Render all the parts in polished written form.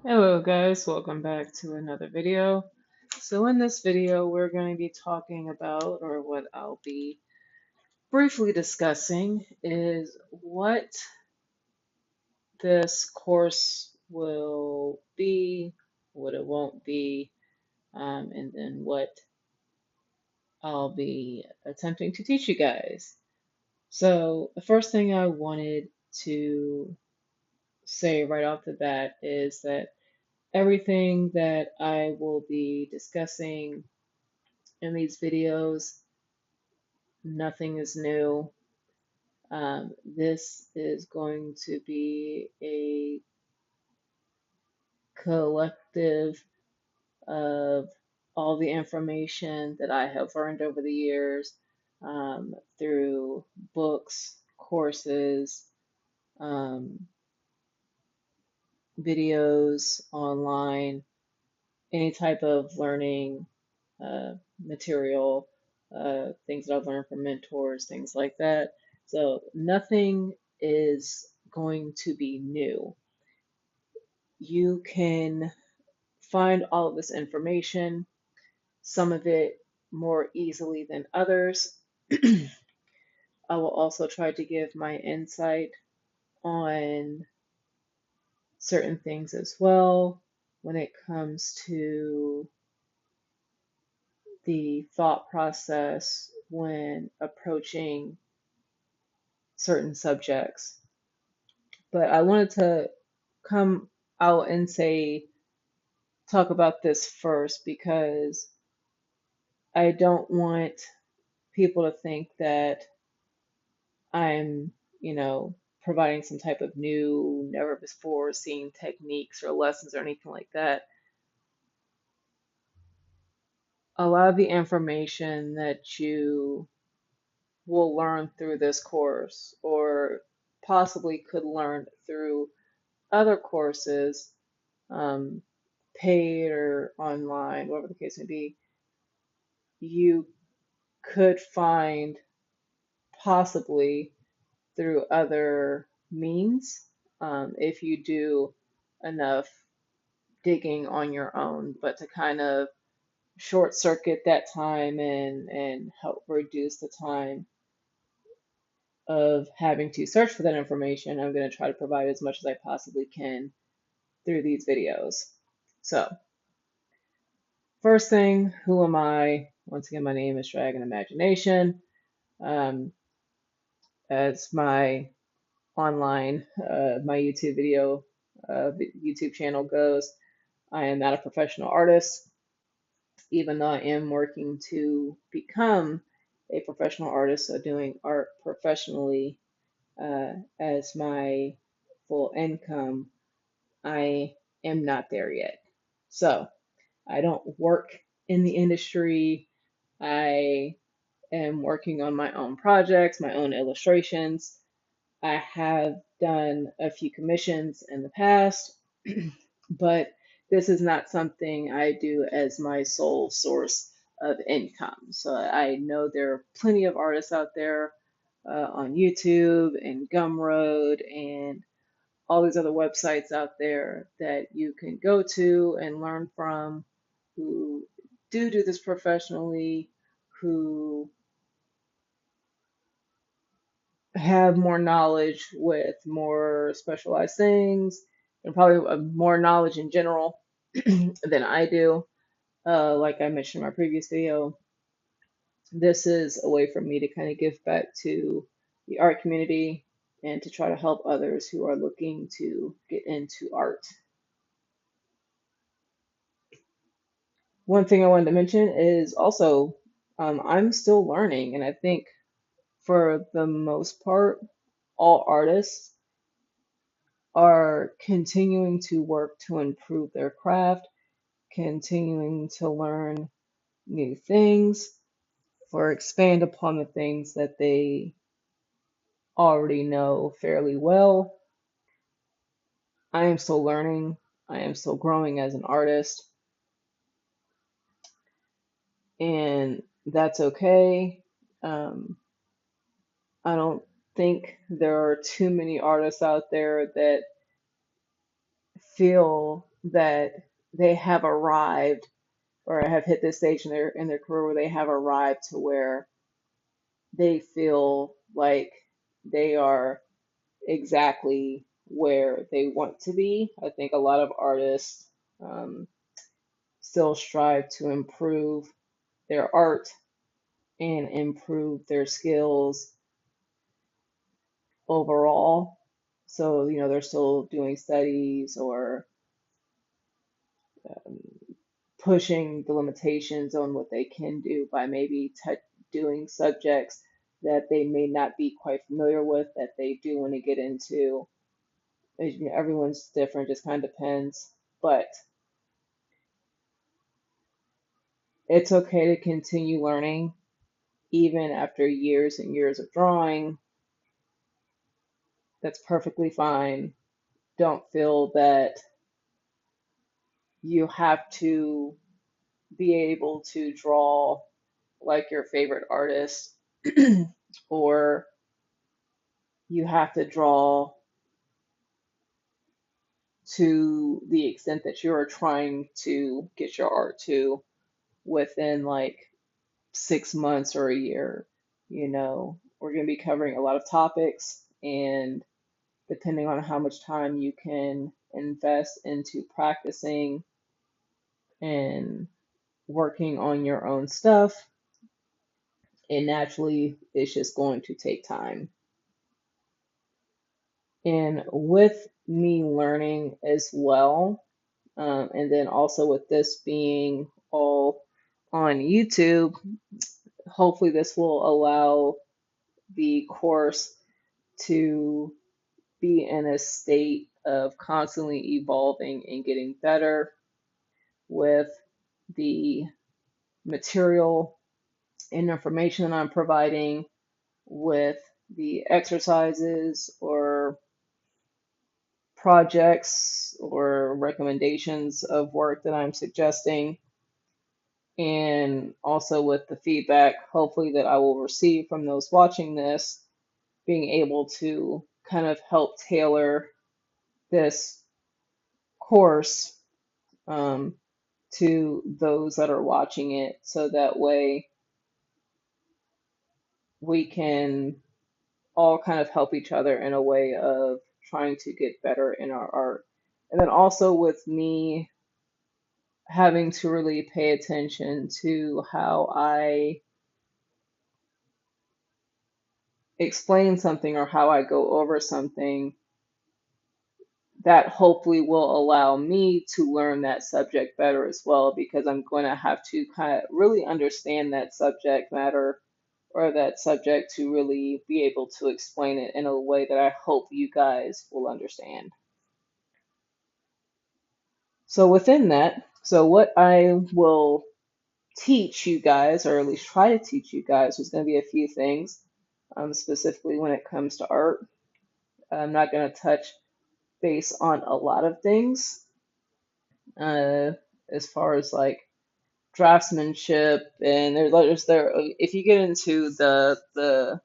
Hello guys, welcome back to another video. So in this video we're going to be talking about, or what I'll be briefly discussing, is what this course will be, what it won't be, and then what I'll be attempting to teach you guys. So the first thing I wanted to say right off the bat is that everything that I will be discussing in these videos, nothing is new. This is going to be a collective of all the information that I have learned over the years through books, courses, um, videos online, any type of learning material, things that I've learned from mentors, things like that. So nothing is going to be new. You can find all of this information, some of it more easily than others. I will also try to give my insight on certain things as well when it comes to the thought process when approaching certain subjects. But I wanted to come out and talk about this first because I don't want people to think that I'm, providing some type of new, never before seen techniques or lessons or anything like that. A lot of the information that you will learn through this course or possibly could learn through other courses, um, paid or online, whatever the case may be, you could find possibly through other means if you do enough digging on your own, but to kind of short circuit that time and help reduce the time of having to search for that information, I'm going to try to provide as much as I possibly can through these videos. So, first thing, who am I? Once again, my name is Dragon Imagination. Um, as my my YouTube channel goes, I am not a professional artist, even though I am working to become a professional artist, so doing art professionally as my full income. I am not there yet. So I don't work in the industry. I am working on my own projects, my own illustrations. I have done a few commissions in the past, but this is not something I do as my sole source of income. So I know there are plenty of artists out there on YouTube and Gumroad and all these other websites out there that you can go to and learn from who do this professionally, who have more knowledge with more specialized things and probably more knowledge in general than I do. Like I mentioned in my previous video, this is a way for me to kind of give back to the art community and to try to help others who are looking to get into art. One thing I wanted to mention is also I'm still learning, and I think for the most part, all artists are continuing to work to improve their craft, continuing to learn new things or expand upon the things that they already know fairly well. I am still learning, I am still growing as an artist, and that's okay. Um, I don't think there are too many artists out there that feel that they have arrived or have hit this stage in their career where they have arrived to where they feel like they are exactly where they want to be. I think a lot of artists um, still strive to improve their art and improve their skills overall. So, they're still doing studies or um, pushing the limitations on what they can do by maybe doing subjects that they may not be quite familiar with that they do want to get into. Everyone's different, just kind of depends. But it's okay to continue learning even after years and years of drawing. That's perfectly fine. Don't feel that you have to be able to draw like your favorite artist or you have to draw to the extent that you're trying to get your art to within like 6 months or a year. We're going to be covering a lot of topics, and depending on how much time you can invest into practicing and working on your own stuff, and naturally, it's just going to take time. And with me learning as well, and then also with this being all on YouTube, hopefully this will allow the course to be in a state of constantly evolving and getting better with the material and information that I'm providing, with the exercises or projects or recommendations of work that I'm suggesting, and also with the feedback, hopefully, that I will receive from those watching this, being able to kind of help tailor this course um, to those that are watching it so that way we can all kind of help each other in a way of trying to get better in our art. And then also with me having to really pay attention to how I explain something or how I go over something, that hopefully will allow me to learn that subject better as well, because I'm going to have to kind of really understand that subject matter or that subject to really be able to explain it in a way that I hope you guys will understand. So within that, so what I will teach you guys, or at least try to teach you guys, is going to be a few things, specifically when it comes to art. I'm not going to touch base on a lot of things uh, as far as like draftsmanship, and if you get into the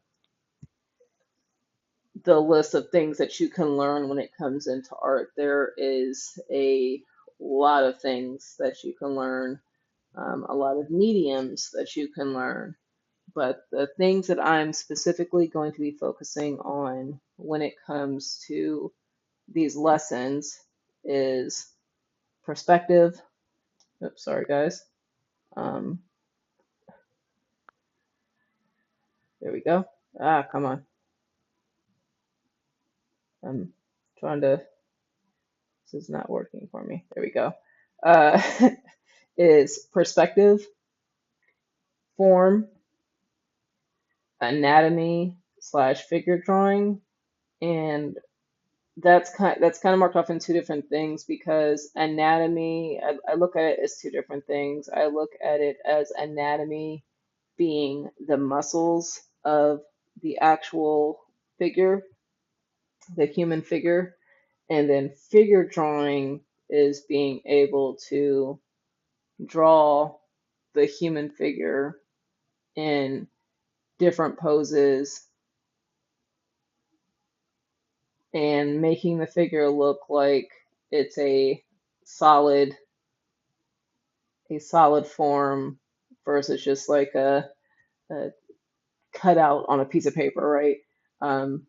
list of things that you can learn when it comes into art, there is a lot of things that you can learn, a lot of mediums that you can learn. But the things that I'm specifically going to be focusing on when it comes to these lessons is perspective. Oops, sorry guys. Um, there we go. Ah, come on. I'm trying to. This is not working for me. There we go. Uh, is perspective, form, anatomy slash figure drawing, and that's kind of marked off in two different things, because anatomy, I look at it as two different things. I look at it as anatomy being the muscles of the actual figure, the human figure, and then figure drawing is being able to draw the human figure in different poses and making the figure look like it's a solid form versus just like a cutout on a piece of paper, right? Um,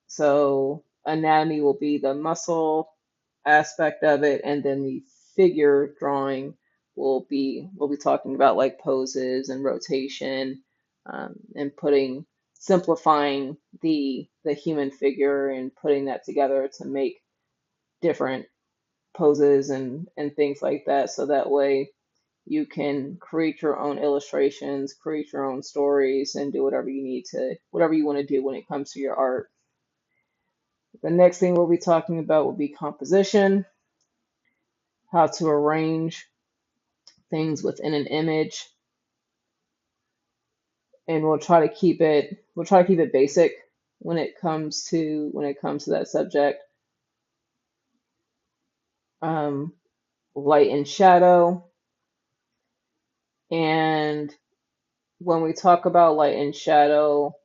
so anatomy will be the muscle aspect of it, and then the figure drawing we'll be talking about like poses and rotation, and putting simplifying the human figure and putting that together to make different poses and things like that. So that way you can create your own illustrations, create your own stories, and do whatever you want to do when it comes to your art. The next thing we'll be talking about will be composition, how to arrange things within an image, and we'll try to keep it basic when it comes to that subject. Um, Light and shadow, and when we talk about light and shadow,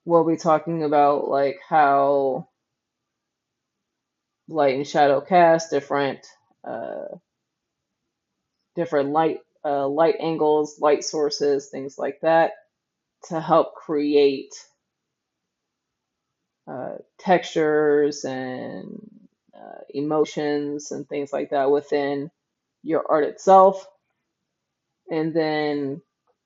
we'll be talking about like how light and shadow cast uh, different light angles, light sources, things like that to help create textures and emotions and things like that within your art itself. And then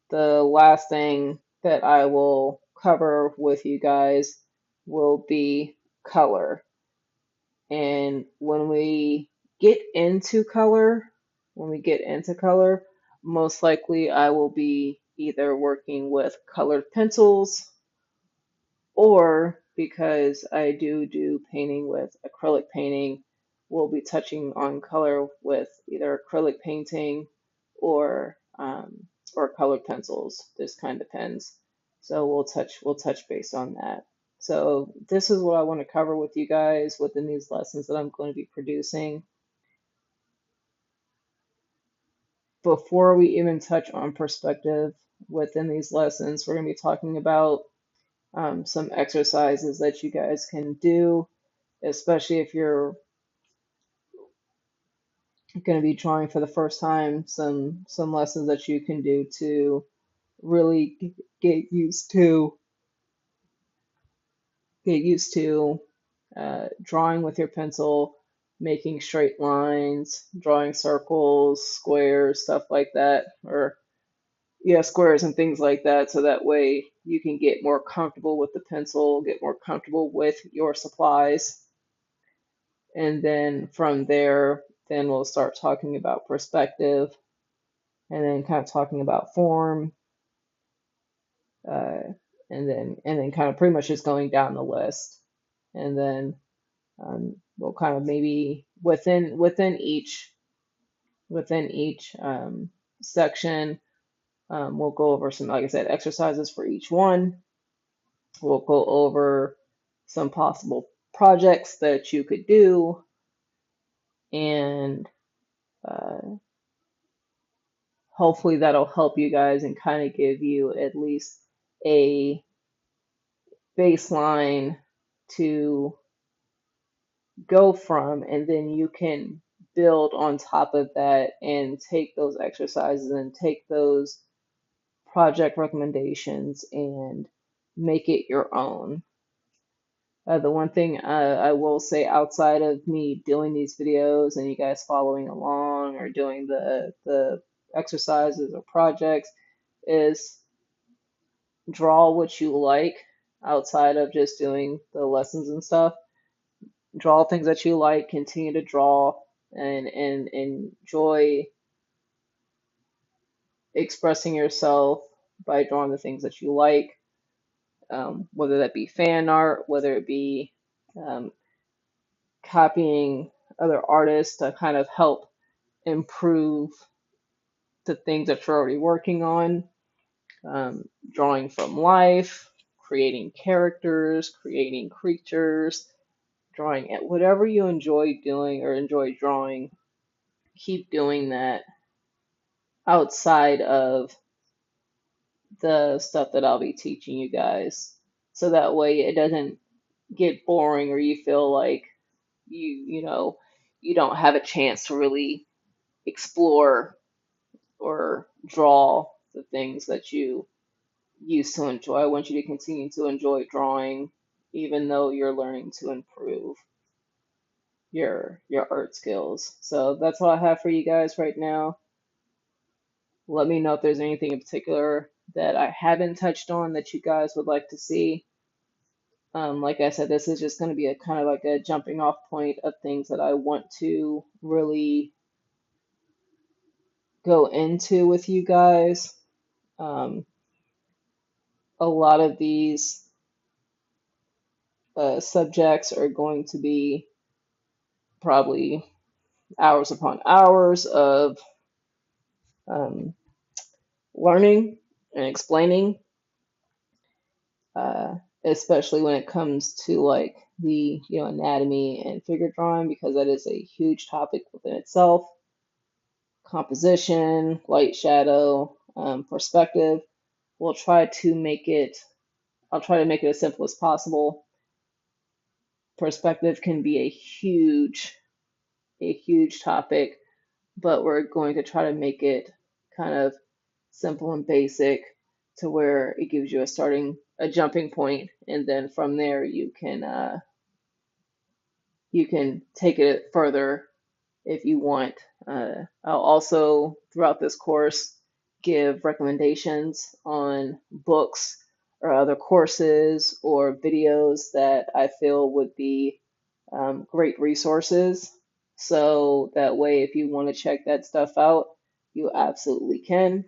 the last thing that I will cover with you guys will be color. And when we get into color, most likely I will be either working with colored pencils, or because I do painting with acrylic painting, we'll be touching on color with either acrylic painting or colored pencils. This kind of depends. So we'll touch base on that. So this is what I want to cover with you guys within these lessons that I'm going to be producing. Before we even touch on perspective within these lessons, we're going to be talking about some exercises that you guys can do, especially if you're going to be drawing for the first time. Some lessons that you can do to really get used to drawing with your pencil, making straight lines, drawing circles, squares, stuff like that, or yeah, squares and things like that. So that way you can get more comfortable with the pencil, get more comfortable with your supplies. And then from there, then we'll start talking about perspective, and then kind of talking about form, uh, and then kind of pretty much just going down the list. And then we'll kind of maybe within each section, we'll go over some, like I said, exercises for each one. We'll go over some possible projects that you could do, and uh, hopefully that'll help you guys and kind of give you at least a baseline to go from, and then you can build on top of that and take those exercises and take those project recommendations and make it your own. The one thing I will say outside of me doing these videos and you guys following along or doing the exercises or projects is draw what you like outside of just doing the lessons and stuff. Draw things that you like, continue to draw and enjoy expressing yourself by drawing the things that you like, whether that be fan art, whether it be um, copying other artists to kind of help improve the things that you're already working on, drawing from life, creating characters, creating creatures, drawing at whatever you enjoy doing or enjoy drawing, keep doing that outside of the stuff that I'll be teaching you guys. So that way it doesn't get boring or you feel like you know, you don't have a chance to really explore or draw the things that you used to enjoy. I want you to continue to enjoy drawing, even though you're learning to improve your art skills. So that's all I have for you guys right now. Let me know if there's anything in particular that I haven't touched on that you guys would like to see. Like I said, this is just going to be a kind of like a jumping off point of things that I want to really go into with you guys. Um, a lot of these subjects are going to be probably hours upon hours of um, learning and explaining, uh, especially when it comes to like the anatomy and figure drawing, because that is a huge topic within itself. Composition, light, shadow, perspective. We'll try to make it. I'll try to make it as simple as possible. Perspective can be a huge topic, but we're going to try to make it kind of simple and basic to where it gives you a jumping point, and then from there you can take it further if you want. I'll also throughout this course give recommendations on books or other courses or videos that I feel would be great resources. So that way, if you want to check that stuff out, you absolutely can.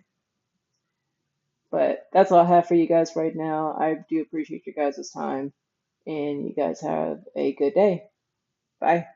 But that's all I have for you guys right now. I do appreciate you guys' time, and you guys have a good day. Bye.